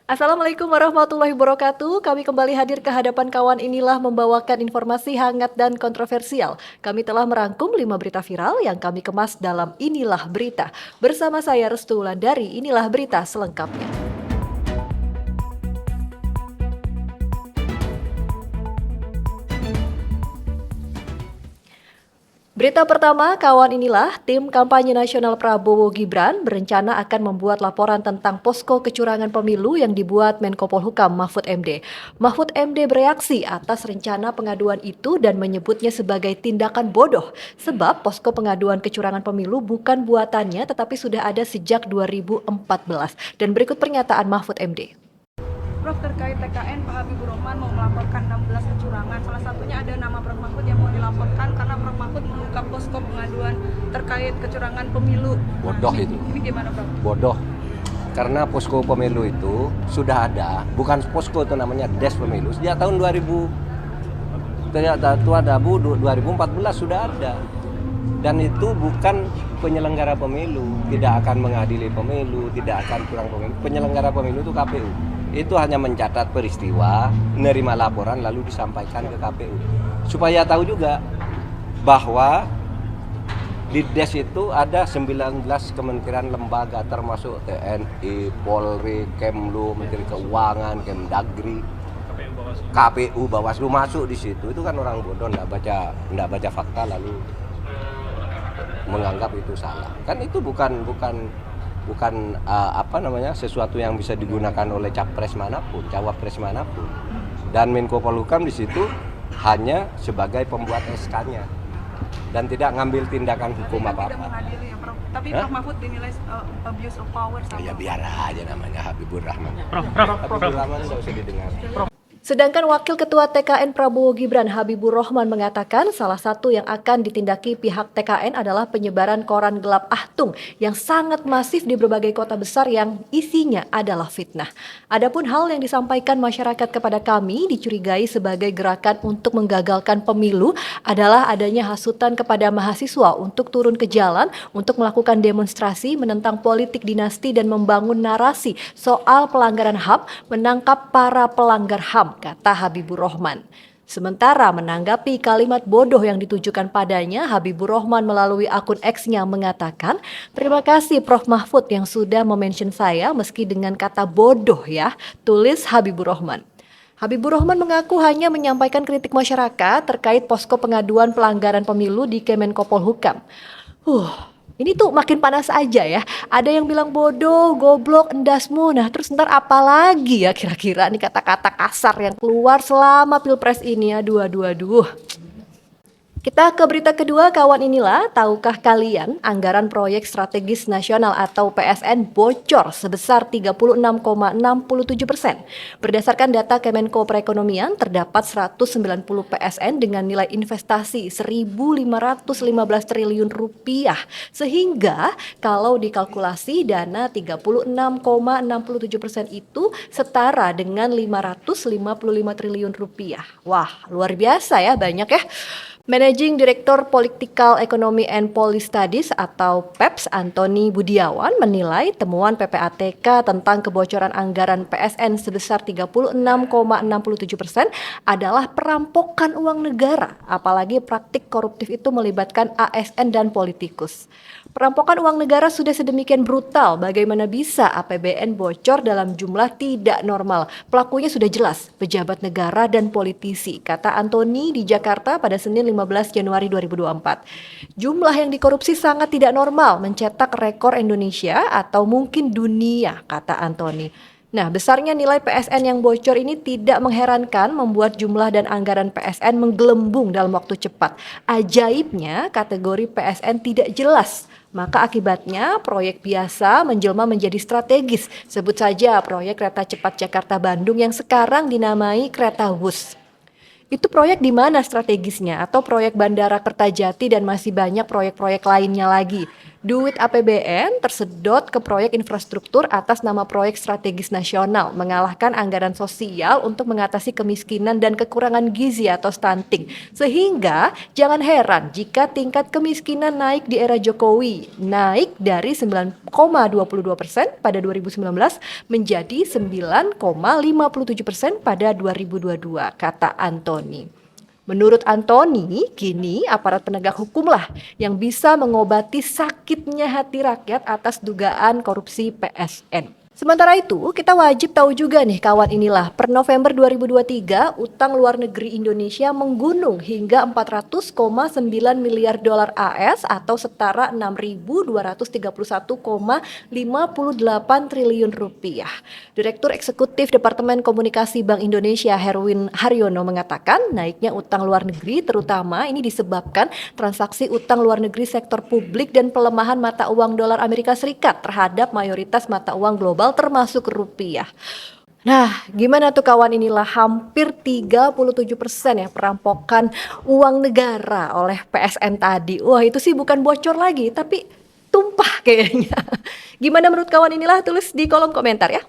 Assalamualaikum warahmatullahi wabarakatuh. Kami kembali hadir ke hadapan kawan inilah membawakan informasi hangat dan kontroversial. Kami telah merangkum 5 berita viral yang kami kemas dalam Inilah Berita. Bersama saya Restu Wulandari, inilah berita selengkapnya. Berita pertama, kawan inilah, tim kampanye nasional Prabowo Gibran berencana akan membuat laporan tentang posko kecurangan pemilu yang dibuat Menko Polhukam Mahfud MD. Mahfud MD bereaksi atas rencana pengaduan itu dan menyebutnya sebagai tindakan bodoh, sebab posko pengaduan kecurangan pemilu bukan buatannya tetapi sudah ada sejak 2014. Dan berikut pernyataan Mahfud MD. Prof, terkait TKN, Pak Habibur Rahman mau melaporkan 16 kecurangan. Salah satunya ada nama Prof Mahfud yang mau dilaporkan karena Prof Mahfud membuka posko pengaduan terkait kecurangan pemilu. Bodoh itu. Ini gimana, Prof? Bodoh. Karena posko pemilu itu sudah ada, bukan posko itu namanya Des Pemilu. Sejak tahun 2014 sudah ada. Dan itu bukan penyelenggara pemilu, tidak akan mengadili pemilu, tidak akan curang pemilu. Penyelenggara pemilu itu KPU. Itu hanya mencatat peristiwa, menerima laporan lalu disampaikan ke KPU. Supaya tahu juga bahwa di DES itu ada 19 kementerian lembaga termasuk TNI, Polri, Kemlu, Menteri Keuangan, Kemdagri, KPU, Bawaslu masuk di situ. Itu kan orang bodoh enggak baca fakta lalu menganggap itu salah. Kan itu bukan sesuatu yang bisa digunakan oleh capres manapun, cawapres manapun. Dan Menko Polhukam di situ hanya sebagai pembuat SK-nya dan tidak ngambil tindakan hukum apa-apa. Tapi Prof Mahfud dinilai abuse of power sama. Ya biar aja namanya Habibur Rahman. Habibur Rahman nggak usah didengar. Sedangkan Wakil Ketua TKN Prabowo Gibran Habibur Rahman mengatakan salah satu yang akan ditindaki pihak TKN adalah penyebaran koran gelap Ahtung yang sangat masif di berbagai kota besar yang isinya adalah fitnah. Adapun hal yang disampaikan masyarakat kepada kami dicurigai sebagai gerakan untuk menggagalkan pemilu adalah adanya hasutan kepada mahasiswa untuk turun ke jalan untuk melakukan demonstrasi menentang politik dinasti dan membangun narasi soal pelanggaran HAM, menangkap para pelanggar HAM, kata Habibur Rahman. Sementara menanggapi kalimat bodoh yang ditujukan padanya, Habibur Rahman melalui akun X-nya mengatakan, "Terima kasih Prof Mahfud yang sudah memention saya meski dengan kata bodoh ya," tulis Habibur Rahman. Habibur Rahman mengaku hanya menyampaikan kritik masyarakat terkait posko pengaduan pelanggaran pemilu di Kemenko Polhukam. Ini tuh makin panas aja ya. Ada yang bilang bodoh, goblok, endasmu. Nah terus ntar apa lagi ya kira-kira nih kata-kata kasar yang keluar selama Pilpres ini. Aduh. Kita ke berita kedua, kawan inilah, tahukah kalian anggaran proyek strategis nasional atau PSN bocor sebesar 36,67%. Berdasarkan data Kemenko Perekonomian, terdapat 190 PSN dengan nilai investasi 1.515 triliun rupiah. Sehingga kalau dikalkulasi dana 36,67% itu setara dengan 555 triliun rupiah. Wah, luar biasa ya, banyak ya. Managing Director Political Economy and Policy Studies atau PEPS Antoni Budiawan menilai temuan PPATK tentang kebocoran anggaran PSN sebesar 36,67% adalah perampokan uang negara, apalagi praktik koruptif itu melibatkan ASN dan politikus. Perampokan uang negara sudah sedemikian brutal, bagaimana bisa APBN bocor dalam jumlah tidak normal? Pelakunya sudah jelas, pejabat negara dan politisi, kata Antoni di Jakarta pada Senin 15 Januari 2024. Jumlah yang dikorupsi sangat tidak normal, mencetak rekor Indonesia atau mungkin dunia, kata Antoni. Nah, besarnya nilai PSN yang bocor ini tidak mengherankan membuat jumlah dan anggaran PSN menggelembung dalam waktu cepat. Ajaibnya, kategori PSN tidak jelas. Maka akibatnya proyek biasa menjelma menjadi strategis. Sebut saja proyek kereta cepat Jakarta-Bandung yang sekarang dinamai Kereta Wus. Itu proyek di mana strategisnya? Atau proyek Bandara Kertajati dan masih banyak proyek-proyek lainnya lagi. Duit APBN tersedot ke proyek infrastruktur atas nama proyek strategis nasional, mengalahkan anggaran sosial untuk mengatasi kemiskinan dan kekurangan gizi atau stunting. Sehingga jangan heran jika tingkat kemiskinan naik di era Jokowi, naik dari 9,22% pada 2019 menjadi 9,57% pada 2022, kata Antoni. Menurut Antoni, kini aparat penegak hukumlah yang bisa mengobati sakitnya hati rakyat atas dugaan korupsi PSN. Sementara itu, kita wajib tahu juga nih kawan inilah, per November 2023, utang luar negeri Indonesia menggunung hingga 400,9 miliar dolar AS atau setara 6.231,58 triliun rupiah. Direktur Eksekutif Departemen Komunikasi Bank Indonesia Herwin Haryono mengatakan naiknya utang luar negeri terutama ini disebabkan transaksi utang luar negeri sektor publik dan pelemahan mata uang dolar Amerika Serikat terhadap mayoritas mata uang global termasuk rupiah. Nah, gimana tuh kawan inilah hampir 37% ya perampokan uang negara oleh PSN tadi. Wah, itu sih bukan bocor lagi, tapi tumpah kayaknya. Gimana menurut kawan inilah, tulis di kolom komentar ya.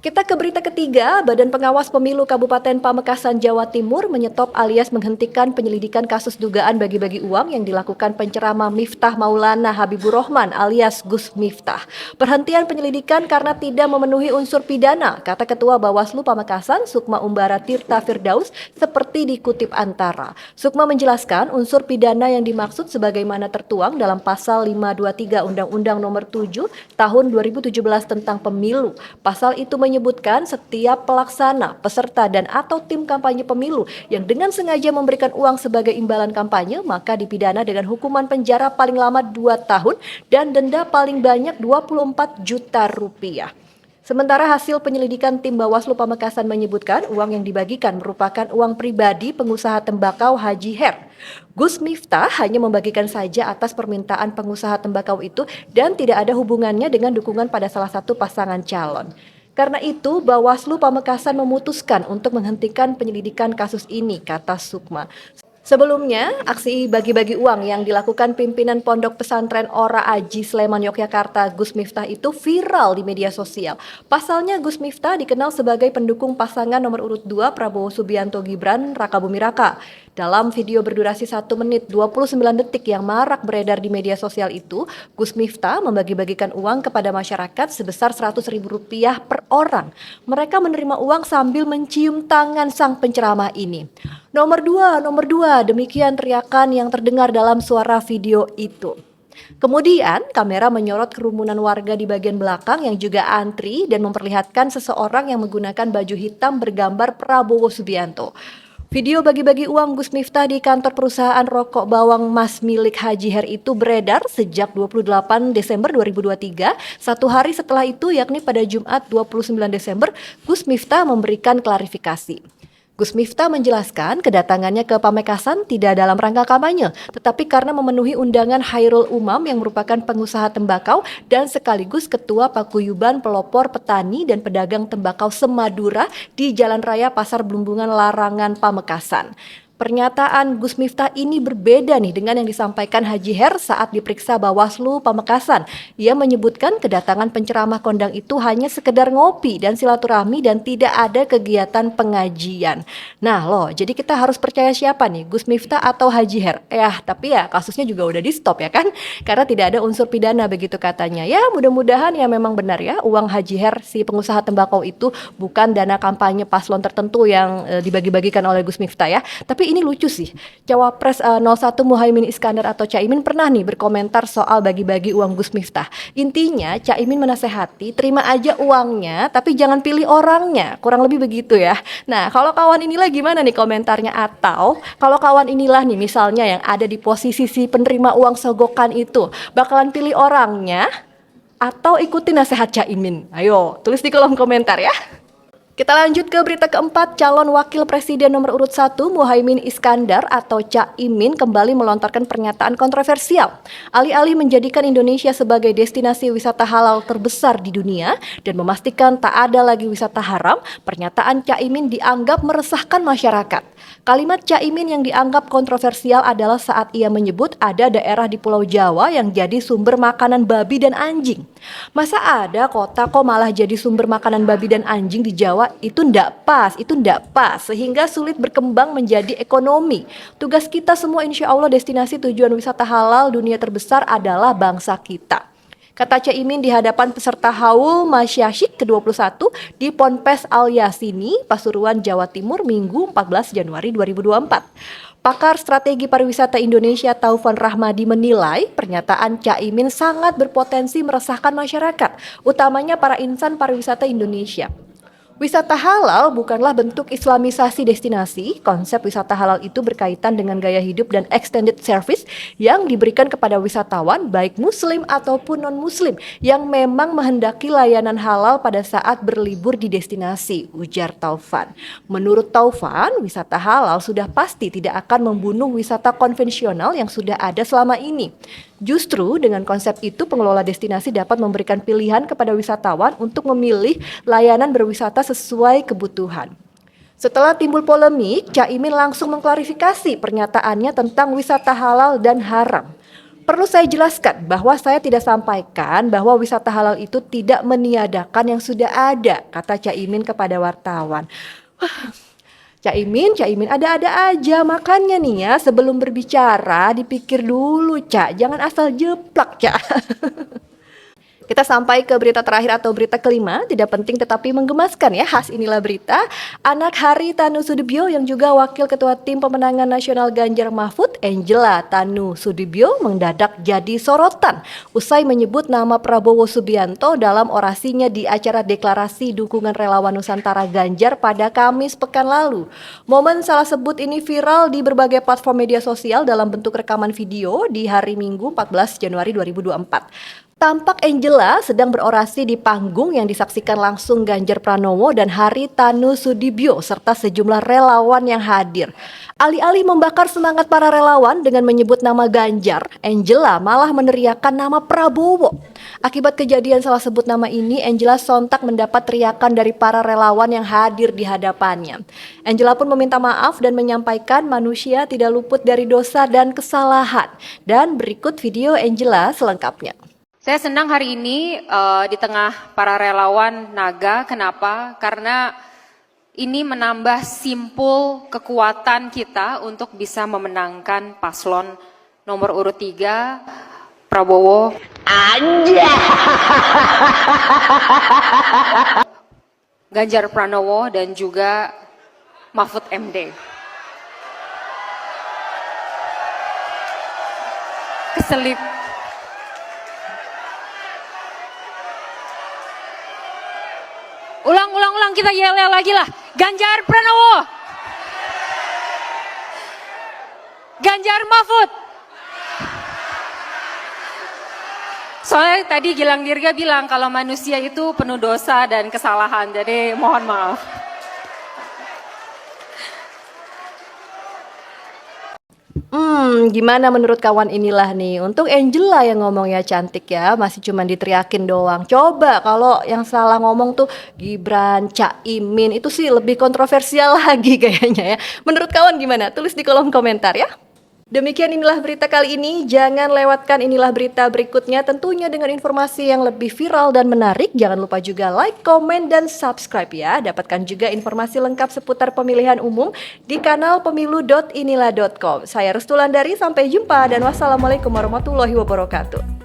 Kita ke berita ketiga, Badan Pengawas Pemilu Kabupaten Pamekasan, Jawa Timur menyetop alias menghentikan penyelidikan kasus dugaan bagi-bagi uang yang dilakukan penceramah Miftah Maulana Habibur Rahman alias Gus Miftah. Perhentian penyelidikan karena tidak memenuhi unsur pidana, kata Ketua Bawaslu Pamekasan, Sukma Umbara Tirta Firdaus, seperti dikutip Antara. Sukma menjelaskan unsur pidana yang dimaksud sebagaimana tertuang dalam Pasal 523 Undang-Undang Nomor 7 Tahun 2017 tentang Pemilu. Pasal itu menyebutkan setiap pelaksana, peserta dan atau tim kampanye pemilu yang dengan sengaja memberikan uang sebagai imbalan kampanye maka dipidana dengan hukuman penjara paling lama 2 tahun dan denda paling banyak 24 juta rupiah. Sementara hasil penyelidikan tim Bawaslu Pamekasan menyebutkan uang yang dibagikan merupakan uang pribadi pengusaha tembakau Haji Her. Gus Miftah hanya membagikan saja atas permintaan pengusaha tembakau itu dan tidak ada hubungannya dengan dukungan pada salah satu pasangan calon. Karena itu, Bawaslu Pamekasan memutuskan untuk menghentikan penyelidikan kasus ini, kata Sukma. Sebelumnya, aksi bagi-bagi uang yang dilakukan pimpinan Pondok Pesantren Ora Aji Sleman Yogyakarta Gus Miftah itu viral di media sosial. Pasalnya Gus Miftah dikenal sebagai pendukung pasangan nomor urut 2 Prabowo Subianto Gibran Rakabumi Raka. Dalam video berdurasi 1 menit 29 detik yang marak beredar di media sosial itu, Gus Miftah membagi-bagikan uang kepada masyarakat sebesar Rp100.000 per orang. Mereka menerima uang sambil mencium tangan sang penceramah ini. Nomor 2, demikian teriakan yang terdengar dalam suara video itu. Kemudian kamera menyorot kerumunan warga di bagian belakang yang juga antri dan memperlihatkan seseorang yang menggunakan baju hitam bergambar Prabowo Subianto. Video bagi-bagi uang Gus Miftah di kantor perusahaan rokok bawang Mas milik Haji Her itu beredar sejak 28 Desember 2023. 1 hari setelah itu, yakni pada Jumat 29 Desember, Gus Miftah memberikan klarifikasi. Gus Miftah menjelaskan kedatangannya ke Pamekasan tidak dalam rangka kampanye, tetapi karena memenuhi undangan Hairul Umam yang merupakan pengusaha tembakau dan sekaligus Ketua Paguyuban Pelopor Petani dan Pedagang Tembakau Semadura di Jalan Raya Pasar Belumbungan Larangan Pamekasan. Pernyataan Gus Miftah ini berbeda nih dengan yang disampaikan Haji Her saat diperiksa Bawaslu Pamekasan. Ia menyebutkan kedatangan penceramah kondang itu hanya sekedar ngopi dan silaturahmi dan tidak ada kegiatan pengajian. Nah loh, jadi kita harus percaya siapa nih, Gus Miftah atau Haji Her? Tapi ya kasusnya juga udah di stop ya kan? Karena tidak ada unsur pidana begitu katanya. Ya mudah-mudahan ya memang benar ya uang Haji Her si pengusaha tembakau itu bukan dana kampanye paslon tertentu yang dibagi-bagikan oleh Gus Miftah ya. Tapi ini lucu sih, Cawapres 01 Muhaimin Iskandar atau Caimin pernah nih berkomentar soal bagi-bagi uang Gus Miftah. Intinya Caimin menasehati terima aja uangnya tapi jangan pilih orangnya, kurang lebih begitu ya. Nah kalau kawan inilah gimana nih komentarnya, atau kalau kawan inilah nih misalnya yang ada di posisi si penerima uang sogokan itu, bakalan pilih orangnya atau ikuti nasihat Caimin? Ayo tulis di kolom komentar ya. Kita lanjut ke berita keempat, calon wakil presiden nomor urut 1 Muhaimin Iskandar atau Cak Imin kembali melontarkan pernyataan kontroversial. Alih-alih menjadikan Indonesia sebagai destinasi wisata halal terbesar di dunia dan memastikan tak ada lagi wisata haram, pernyataan Cak Imin dianggap meresahkan masyarakat. Kalimat Cak Imin yang dianggap kontroversial adalah saat ia menyebut ada daerah di Pulau Jawa yang jadi sumber makanan babi dan anjing. Masa ada kota kok malah jadi sumber makanan babi dan anjing di Jawa? Itu ndak pas, sehingga sulit berkembang menjadi ekonomi. Tugas kita semua insya Allah destinasi tujuan wisata halal dunia terbesar adalah bangsa kita. Kata Cak Imin di hadapan peserta Haul Masyasyik ke-21 di Ponpes Al Yasini, Pasuruan, Jawa Timur, Minggu 14 Januari 2024. Pakar strategi pariwisata Indonesia Taufan Rahmadi menilai pernyataan Cak Imin sangat berpotensi meresahkan masyarakat, utamanya para insan pariwisata Indonesia. Wisata halal bukanlah bentuk islamisasi destinasi. Konsep wisata halal itu berkaitan dengan gaya hidup dan extended service yang diberikan kepada wisatawan baik muslim ataupun non-muslim yang memang menghendaki layanan halal pada saat berlibur di destinasi, ujar Taufan. Menurut Taufan, wisata halal sudah pasti tidak akan membunuh wisata konvensional yang sudah ada selama ini. Justru dengan konsep itu pengelola destinasi dapat memberikan pilihan kepada wisatawan untuk memilih layanan berwisata sesuai kebutuhan. Setelah timbul polemik, Cak Imin langsung mengklarifikasi pernyataannya tentang wisata halal dan haram. Perlu saya jelaskan bahwa saya tidak sampaikan bahwa wisata halal itu tidak meniadakan yang sudah ada, kata Cak Imin kepada wartawan. Cak Imin ada-ada aja, makanya nih ya sebelum berbicara dipikir dulu Cak, jangan asal jeplak Cak. Kita sampai ke berita terakhir atau berita kelima, tidak penting tetapi menggemaskan ya, khas inilah berita. Anak Hari Tanu Sudibyo yang juga wakil ketua tim pemenangan nasional Ganjar Mahfud, Angela Tanu Sudibyo mendadak jadi sorotan usai menyebut nama Prabowo Subianto dalam orasinya di acara deklarasi dukungan relawan Nusantara Ganjar pada Kamis pekan lalu. Momen salah sebut ini viral di berbagai platform media sosial dalam bentuk rekaman video di hari Minggu 14 Januari 2024. Tampak Angela sedang berorasi di panggung yang disaksikan langsung Ganjar Pranowo dan Hari Tanu Sudibyo serta sejumlah relawan yang hadir. Alih-alih membakar semangat para relawan dengan menyebut nama Ganjar, Angela malah meneriakkan nama Prabowo. Akibat kejadian salah sebut nama ini, Angela sontak mendapat teriakan dari para relawan yang hadir di hadapannya. Angela pun meminta maaf dan menyampaikan manusia tidak luput dari dosa dan kesalahan. Dan berikut video Angela selengkapnya. Saya senang hari ini di tengah para relawan Naga. Kenapa? Karena ini menambah simpul kekuatan kita untuk bisa memenangkan paslon nomor urut 3, Prabowo. Ganjar Pranowo dan juga Mahfud MD. Keselip. Ulang, kita yel-yel lagi lah. Ganjar Pranowo. Ganjar Mahfud. Soalnya tadi Gilang Dirga bilang kalau manusia itu penuh dosa dan kesalahan. Jadi mohon maaf. Gimana menurut kawan inilah nih? Untung Angela yang ngomongnya cantik ya, masih cuma diteriakin doang. Coba kalau yang salah ngomong tuh Gibran, Cak Imin, itu sih lebih kontroversial lagi kayaknya ya. Menurut kawan gimana? Tulis di kolom komentar ya. Demikian inilah berita kali ini. Jangan lewatkan inilah berita berikutnya tentunya dengan informasi yang lebih viral dan menarik. Jangan lupa juga like, komen, dan subscribe ya. Dapatkan juga informasi lengkap seputar pemilihan umum di kanal pemilu.inilah.com. Saya Restulandari, sampai jumpa dan wassalamualaikum warahmatullahi wabarakatuh.